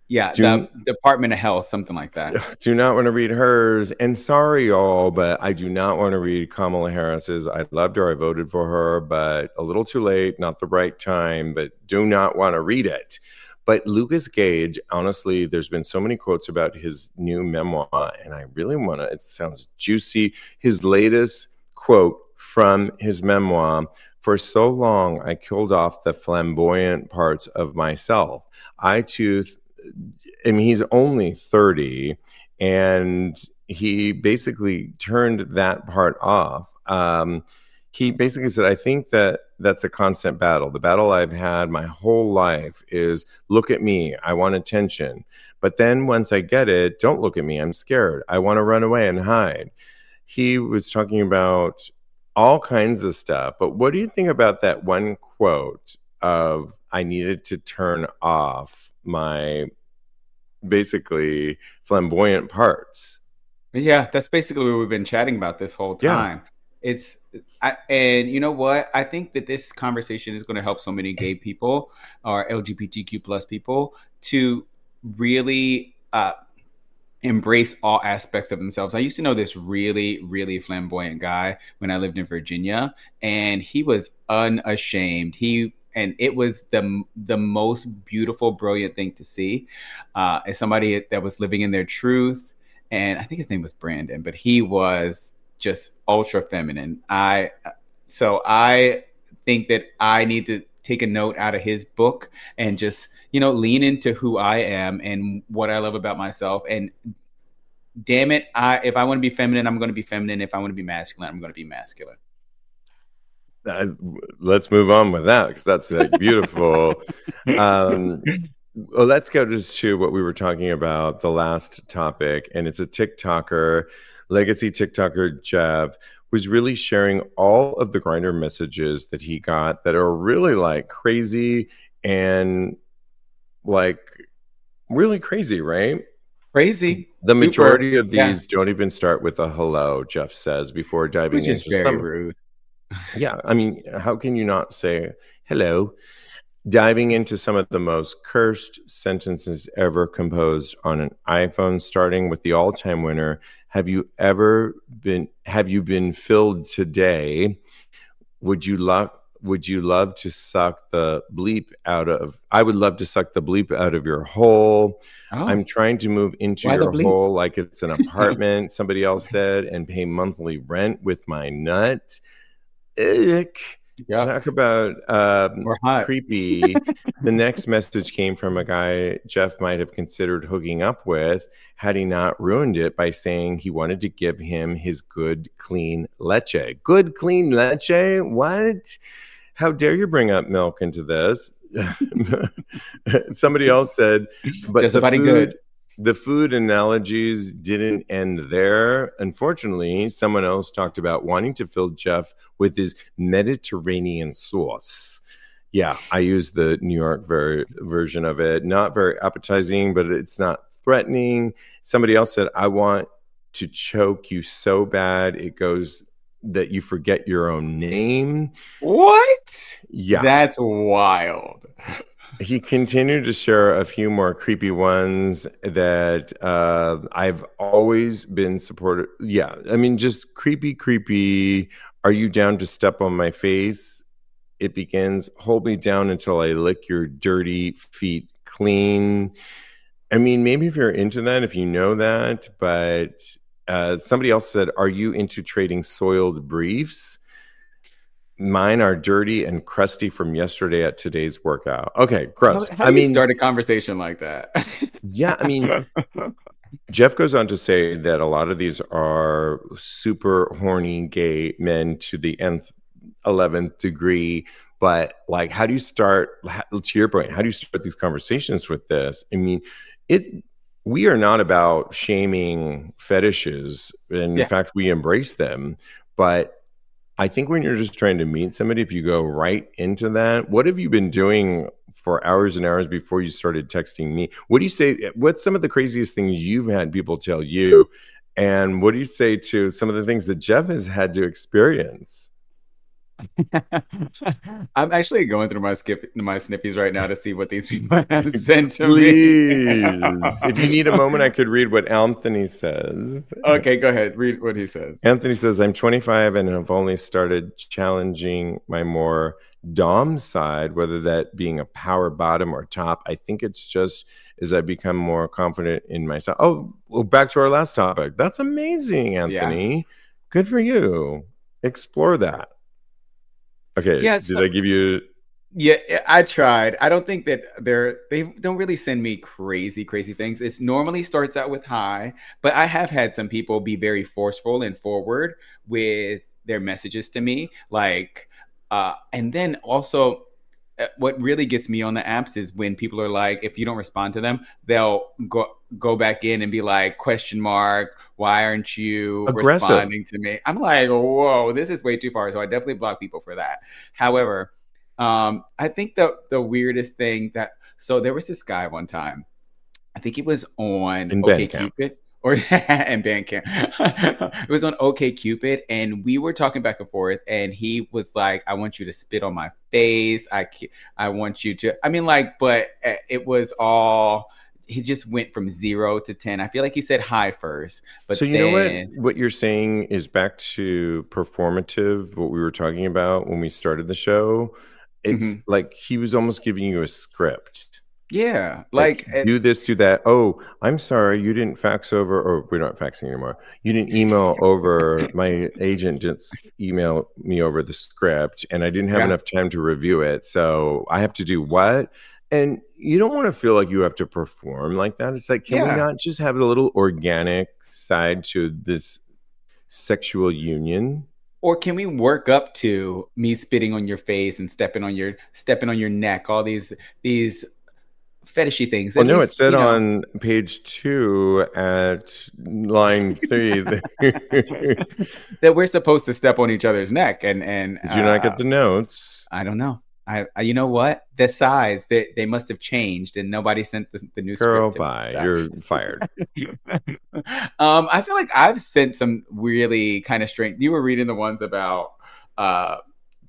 yeah, Do the Department of Health, something like that. do not want to read hers. And sorry, y'all, but I do not want to read Kamala Harris's. I loved her. I voted for her, but a little too late, not the right time, but do not want to read it. But Lukas Gage, honestly, there's been so many quotes about his new memoir, and I really want to, it sounds juicy. His latest quote from his memoir: for so long, I killed off the flamboyant parts of myself. I too, I mean, he's only 30, and he basically turned that part off. He basically said, I think that that's a constant battle. The battle I've had my whole life is look at me. I want attention. But then once I get it, don't look at me. I'm scared. I want to run away and hide. He was talking about all kinds of stuff. But what do you think about that one quote of I needed to turn off my basically flamboyant parts? Yeah, that's basically what we've been chatting about this whole Yeah. time. And you know what? I think that this conversation is going to help so many gay people or LGBTQ plus people to really embrace all aspects of themselves. I used to know this really, really flamboyant guy when I lived in Virginia, and he was unashamed. And it was the most beautiful, brilliant thing to see. As somebody that was living in their truth, and I think his name was Brandon, but he was just ultra feminine. I think that I need to take a note out of his book and just lean into who I am and what I love about myself. And damn it, if I want to be feminine, I'm going to be feminine. If I want to be masculine, I'm going to be masculine. Uh, let's move on with that because that's like beautiful. Um, well, let's go to what we were talking about, the last topic, and it's a TikToker, legacy TikToker Jeff, was really sharing all of the Grindr messages that he got that are really like crazy and like really crazy, right? Crazy, The super, majority of yeah, these don't even start with a hello, Jeff says, before diving which is into very some. rude. Yeah, I mean, how can you not say hello? Diving into some of the most cursed sentences ever composed on an iPhone, starting with the all-time winner. Have you been filled today? Would you love to suck the bleep out of I would love to suck the bleep out of your hole. I'm Oh, trying to move into why the your bleep? hole like it's an apartment, somebody else said, and pay monthly rent with my nut. Ick. Yuck, Talk about or hot. creepy. The next message came from a guy Jeff might have considered hooking up with had he not ruined it by saying he wanted to give him his good, clean leche. Good, clean leche? What? How dare you bring up milk into this? Somebody else said, but Does somebody good? the food analogies didn't end there. Unfortunately, someone else talked about wanting to fill Jeff with his Mediterranean sauce. Yeah, I use the New York version of it. Not very appetizing, but it's not threatening. Somebody else said, I want to choke you so bad it goes that you forget your own name. What? Yeah, That's wild. he continued to share a few more creepy ones that I've always been supportive. Yeah, I mean, just creepy, creepy. Are you down to step on my face? It begins, hold me down until I lick your dirty feet clean. I mean, maybe if you're into that, if you know that, but somebody else said, are you into trading soiled briefs? Mine are dirty and crusty from yesterday at today's workout. Okay, gross. How I do you mean, start a conversation like that? yeah, I mean, Jeff goes on to say that a lot of these are super horny gay men to the nth, 11th degree, But like, how do you start? To your point, how do you start these conversations with this? I mean, it. We are not about shaming fetishes. And in Yeah. fact, we embrace them. But I think when you're just trying to meet somebody, if you go right into that, what have you been doing for hours and hours before you started texting me? What do you say? What's some of the craziest things you've had people tell you? And what do you say to some of the things that Jeff has had to experience? I'm actually going through my sniffies right now to see what these people have sent to me. Please. If you need a moment, I could read what Anthony says. Okay, go ahead. Read what he says. Anthony says, I'm 25 and have only started challenging my more Dom side, whether that being a power bottom or top. I think it's just as I become more confident in myself. Oh, well, back to our last topic. That's amazing, Yeah. Anthony. Good for you. Explore that. Okay. Yeah, Did so I give you yeah, I tried. I don't think that they don't really send me crazy things. It normally starts out with hi, but I have had some people be very forceful and forward with their messages to me, like, and then also what really gets me on the apps is when people are like, if you don't respond to them, they'll go back in and be like, question mark, why aren't you aggressive? responding to me? I'm like, whoa, this is way too far. So I definitely block people for that. However, I think the weirdest thing that so there was this guy one time. I think it was on In Bandcamp. OkCupid or and Bandcamp. It was on OkCupid, and we were talking back and forth. And he was like, "I want you to spit on my face. I want you to." I mean, like, but it was all. He just went from 0 to 10. I feel like he said hi first, So but you know what? then What you're saying is back to performative, what we were talking about when we started the show. It's mhm. like he was almost giving you a script. Yeah, Like, like do this, do that. Oh, I'm sorry, you didn't fax over, or we're not faxing anymore. You didn't email over. My agent just emailed me over the script, and I didn't have yeah, enough time to review it. So I have to do what? And you don't want to feel like you have to perform like that. It's like, can we yeah. not just have a little organic side to this sexual union? Or can we work up to me spitting on your face and stepping on your neck, all these fetishy things? Well, At no, it least, said on page 2 at line 3. Did that we're supposed to step on each other's neck and you not get the notes? I don't know. You know what? The size they must have changed and nobody sent the new Girl, script to me. bye. So. You're fired. I feel like I've sent some really kind of strange. You were reading the ones about uh,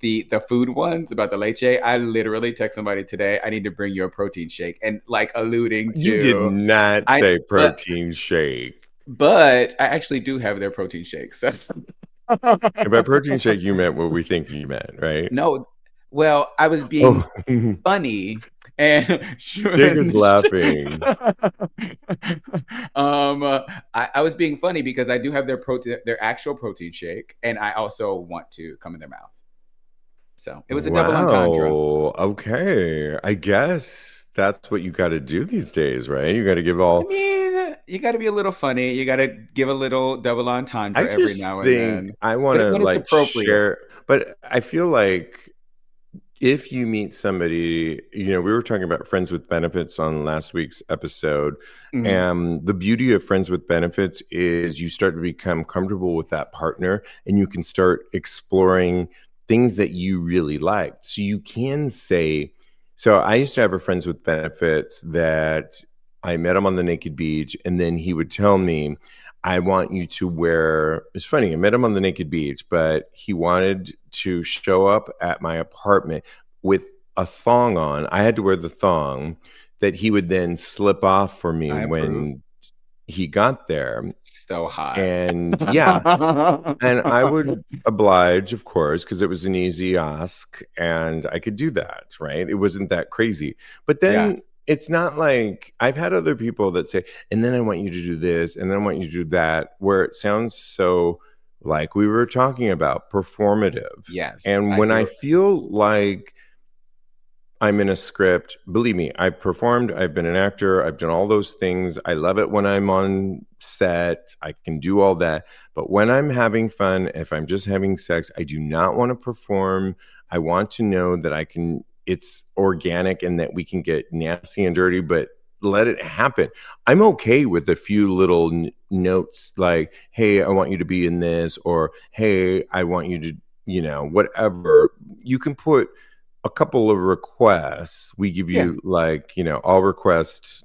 the food ones about the leche. I literally text somebody today. I need to bring you a protein shake, and like alluding You did to not I, say but protein shake. I actually do have their protein shakes. So. And by protein shake, you meant what we think you meant, right? No, well, I was being Oh, funny and Jake is laughing. um I was being funny because I do have their actual protein shake and I also want to come in their mouth. So it was a double entendre. Wow. Okay. I guess that's what you got to do these days, right? You got to give I all. mean, you got to be a little funny. You got to give a little double I entendre every just now and think then, I want but to when it's like appropriate. share, but I feel like if you meet somebody, we were talking about friends with benefits on last week's episode. Mhm. And the beauty of friends with benefits is you start to become comfortable with that partner and you can start exploring things that you really like. So you can say, so I used to have a friends with benefits that I met him on the naked beach, and then he would tell me, I want you to wear. It's funny. I met him on the naked beach, but he wanted to show up at my apartment with a thong on. I had to wear the thong that he would then slip off for me I approve. when he got there. So hot. And yeah, and I would oblige, of course, because it was an easy ask and I could do that, right? It wasn't that crazy. But Yeah. then it's not like I've had other people that say, and then I want you to do this, and then I want you to do that, where it sounds so like we were talking about performative. Yes, And I when I do. feel like I'm in a script. Believe me, I've performed, I've been an actor, I've done all those things. I love it when I'm on set. I can do all that. But when I'm having fun, if I'm just having sex, I do not want to perform. I want to know that I can, it's organic and that we can get nasty and dirty, but let it happen. I'm okay with a few little notes like, hey, I want you to be in this, or hey, I want you to, whatever. You can put a couple of requests. We give Yeah. you like, all request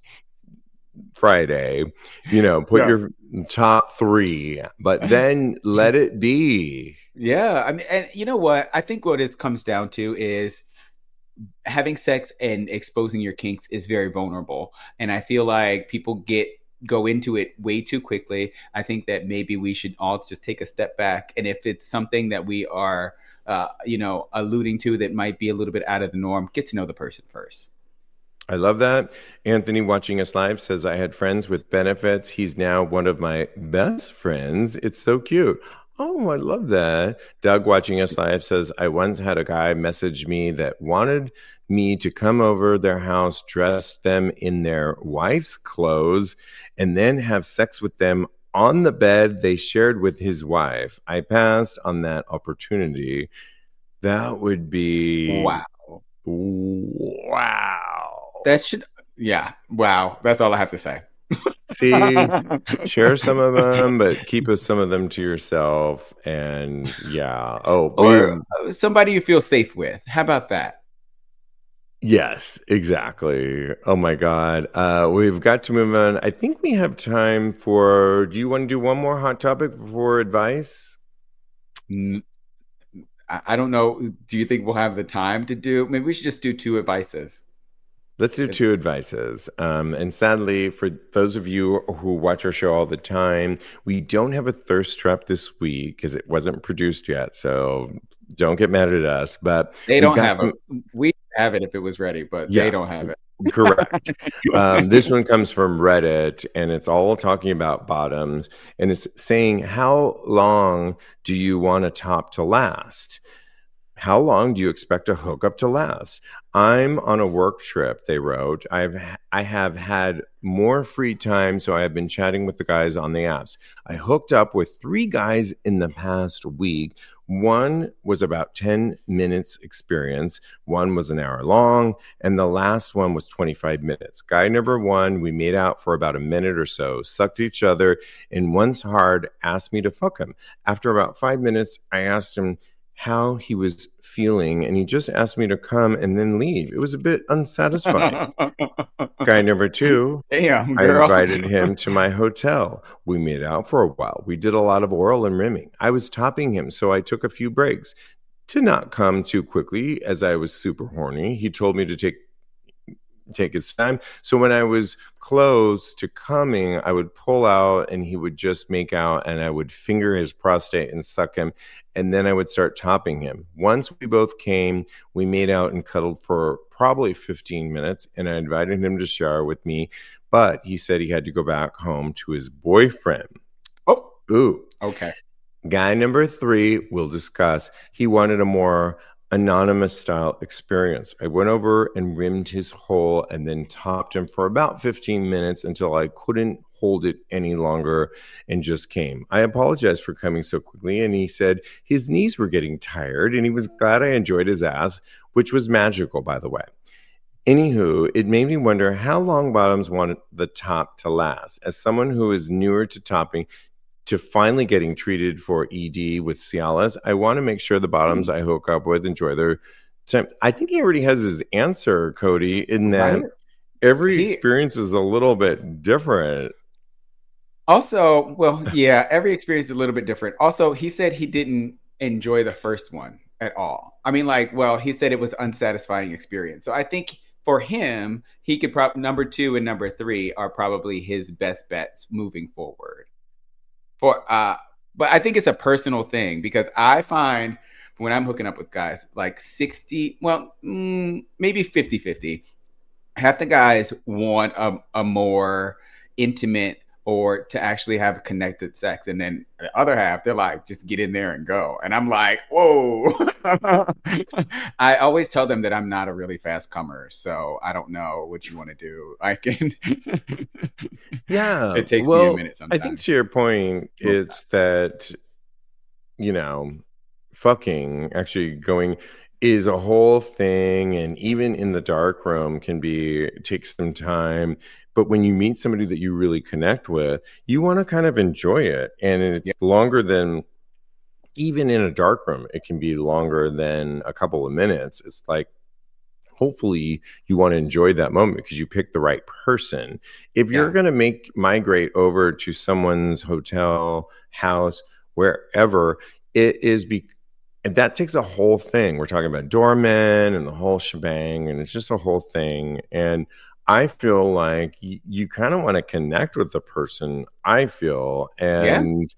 Friday, put Yeah. your top three, but then let it be. Yeah. I mean, and you know what? I think what it comes down to is having sex and exposing your kinks is very vulnerable. And I feel like people go into it way too quickly. I think that maybe we should all just take a step back. And if it's something that we are, alluding to that might be a little bit out of the norm, get to know the person first. I love that. Anthony watching us live says, I had friends with benefits. He's now one of my best friends. It's so cute. Oh, I love that. Doug watching us live says, I once had a guy message me that wanted me to come over their house, dress them in their wife's clothes, and then have sex with them on the bed they shared with his wife. I passed on that opportunity. That would be Wow. wow. That should, yeah. Wow. That's all I have to say. See, share some of them, but keep some of them to yourself. And yeah. Oh, Or somebody you feel safe with. How about that? yes, exactly. Oh my God. We've got to move on. I think we have time for, do you want to do one more hot topic before advice? N- I don't know. Do you think we'll have the time to do? Maybe we should just do two advices. Let's do two advices. And sadly, for those of you who watch our show all the time, we don't have a thirst trap this week because it wasn't produced yet. So don't get mad at us. But They we've don't got have some, a. We have it if it was ready, but they yeah, don't have correct. it. This one comes from Reddit and it's all talking about bottoms. And it's saying, how long do you want a top to last? How long do you expect a hookup to last? I'm on a work trip, they wrote. I have had more free time, so I have been chatting with the guys on the apps. I hooked up with three guys in the past week. One was about 10 minutes experience, one was an hour long, and the last one was 25 minutes. Guy number one, we made out for about a minute or so, sucked each other, and once hard asked me to fuck him. After about 5 minutes, I asked him how he was feeling, and he just asked me to come and then leave. It was a bit unsatisfying. Guy number two, Damn, I girl. invited him to my hotel. We made out for a while. We did a lot of oral and rimming. I was topping him, so I took a few breaks to not come too quickly as I was super horny. He told me to take his time. So when I was close to coming, I would pull out and he would just make out and I would finger his prostate and suck him. And then I would start topping him. Once we both came, we made out and cuddled for probably 15 minutes. And I invited him to shower with me. But he said he had to go back home to his boyfriend. Oh, Ooh. okay. Guy number three, we'll discuss. He wanted a more anonymous style experience. I went over and rimmed his hole and then topped him for about 15 minutes until I couldn't hold it any longer and just came. I apologized for coming so quickly, and he said his knees were getting tired and he was glad I enjoyed his ass, which was magical, by the way. Anywho, it made me wonder how long bottoms want the top to last. As someone who is newer to topping, to finally getting treated for ED with Cialis, I want to make sure the bottoms I hook up with enjoy their time. I think he already has his answer, Cody, in that Right. every He experience is a little bit different. also, well, yeah, every experience is a little bit different. Also, he said he didn't enjoy the first one at all. I mean, like, well, he said it was unsatisfying experience. So I think for him, he could probably number two and number three are probably his best bets moving forward. For but I think it's a personal thing because I find when I'm hooking up with guys like 60, well, maybe 50-50. Half the guys want a more intimate or to actually have connected sex. And then the other half, they're like, just get in there and go. And I'm like, whoa. I always tell them that I'm not a really fast comer, so I don't know what you want to do. I can. Yeah. It takes me a Well, minute I think to sometimes, your point, most it's times. that, you know, fucking actually going is a whole thing. And even in the dark room can be, take some time. But when you meet somebody that you really connect with, you want to kind of enjoy it. And Yeah. it's longer than, even in a dark room, it can be longer than a couple of minutes. It's like, hopefully you want to enjoy that moment because you picked the right person. If you're Yeah. going to migrate over to someone's hotel, house, wherever, it is and that takes a whole thing. We're talking about doormen and the whole shebang, and it's just a whole thing. And I feel like you kind of want to connect with the person, I feel. Yeah. And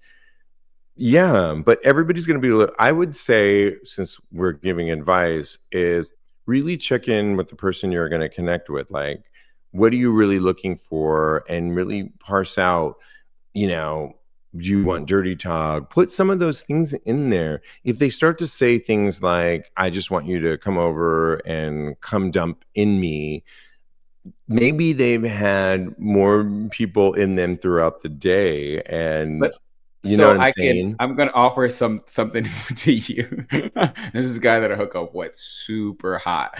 yeah, but everybody's going to be, I would say, since we're giving advice, is really check in with the person you're going to connect with. Like, what are you really looking for? And really parse out, you know, do you want dirty talk? Put some of those things in there. If they start to say things like, I just want you to come over and come dump in me, maybe they've had more people in them throughout the day. But And you know so what I'm saying? I'm gonna offer something to you. There's this guy that I hook up with, super hot.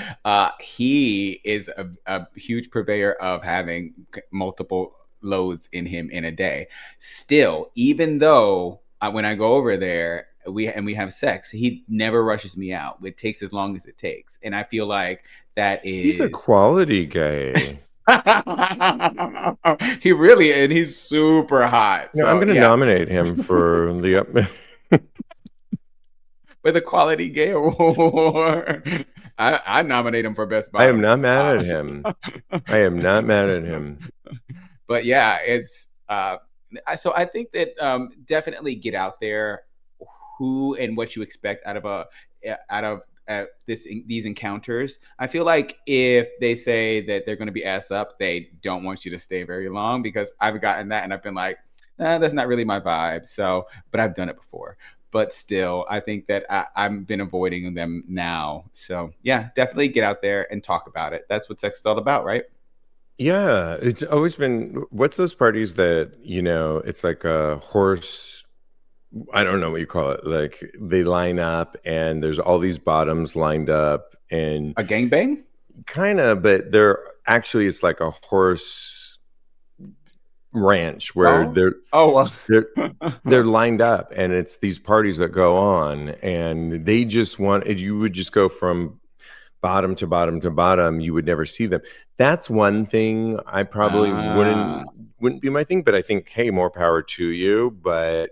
He is a huge purveyor of having multiple loads in him in a day. Still, even though when I go over there, we have sex, he never rushes me out. It takes as long as it takes, and I feel like that He's a is. quality guy. He really, and he's super hot. You know, I'm So going to yeah, nominate him for the with a quality gay award. I nominate him for best I am bottom. not mad at him. I am not mad at him. But yeah, it's so I think that definitely get out there who and what you expect out of out of these encounters. I feel like if they say that they're going to be ass up, they don't want you to stay very long, because I've gotten that and I've been like, that's not really my vibe. So, but I've done it before. But still, I think that I've been avoiding them now. So yeah, definitely get out there and talk about it. That's what sex is all about, right? Yeah, it's always been, what's those parties that, you know, it's like a horse, I don't know what you call it. Like they line up and there's all these bottoms lined up and A gangbang? kind of, but they're actually, it's like a horse ranch where Oh, oh, they're they're well. lined up and it's these parties that go on and they just want, you would just go from bottom to bottom to bottom, you would never see them. That's one thing I probably Ah, wouldn't be my thing, but I think, hey, more power to you. But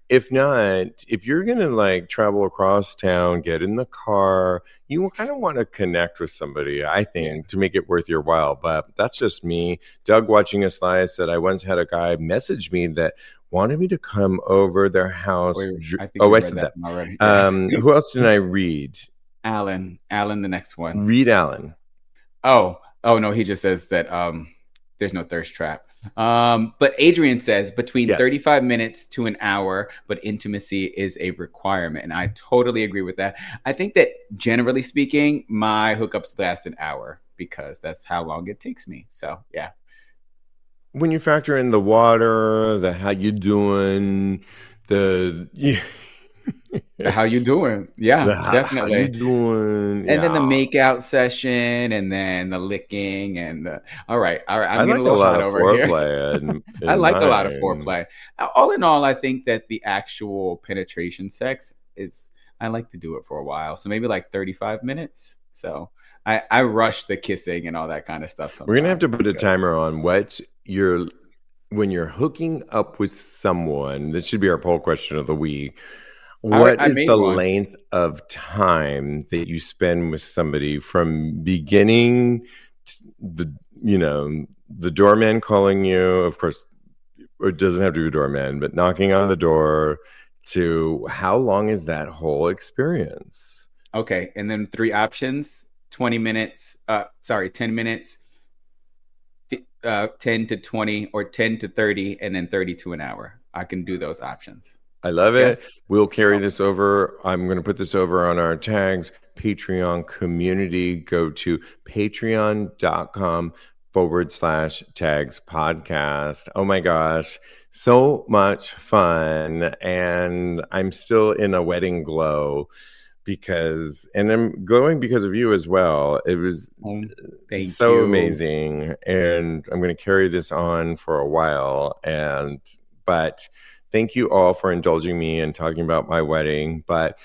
if not, if you're gonna like travel across town, get in the car, you kind of want to connect with somebody, I yeah. think, to make it worth your while. But that's just me. Doug watching us live said I once had a guy message me that wanted me to come over their house. I think we Oh, I read said that that. one already. Yeah. Who else did I read? Alan, the next one. Reed Allen. Oh no, he just says that there's no thirst trap. But Adrian says between Yes. 35 minutes to an hour, but intimacy is a requirement. And I totally agree with that. I think that generally speaking, my hookups last an hour because that's how long it takes me. So yeah. When you factor in the water, the how you doing, the How you doing? the Yeah, how you definitely. doing, And then the yeah. make out session and then the licking and all right, all right. I I'm getting a like a little lot hot of over here. foreplay I in like a lot of mine. foreplay. All in all, I think that the actual penetration sex is, I like to do it for a while. So maybe like 35 minutes. So I rush the kissing and all that kind of stuff We're gonna have sometimes to put a because timer on what you're when you're hooking up with someone. This should be our poll question of the week. What I is made the one. length of time that you spend with somebody from beginning to the, you know, the doorman calling you, of course, it doesn't have to be a doorman, but knocking on the door, to how long is that whole experience? Okay. And then three options, 20 minutes, sorry, 10 minutes, 10 to 20 or 10 to 30 and then 30 to an hour. I can do those options. I love it. Yes. We'll carry Oh, this over. I'm going to put this over on our tags, Patreon community. Go to patreon.com/tags podcast. Oh my gosh. So much fun. And I'm still in a wedding glow and I'm glowing because of you as well. It was thank so you. amazing, and I'm going to carry this on for a while. But thank you all for indulging me and talking about my wedding. But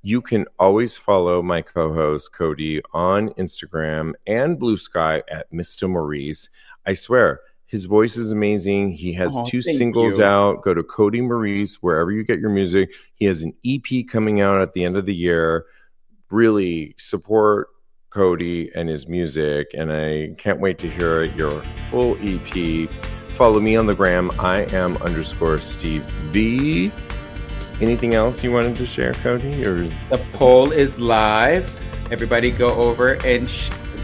you can always follow my co-host Cody on Instagram and Blue Sky at Mr. Maurice. I swear, his voice is amazing. He has Oh, 2 thank singles you. out. Go to Cody Maurice wherever you get your music. He has an EP coming out at the end of the year. Really support Cody and his music, and I can't wait to hear your full EP. Follow me on the gram. I am _Steve V. Anything else you wanted to share, Cody? The poll is live. Everybody go over and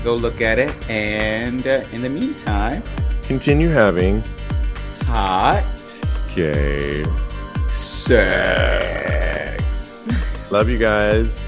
go look at it. And in the meantime, continue having hot gay sex. love you guys.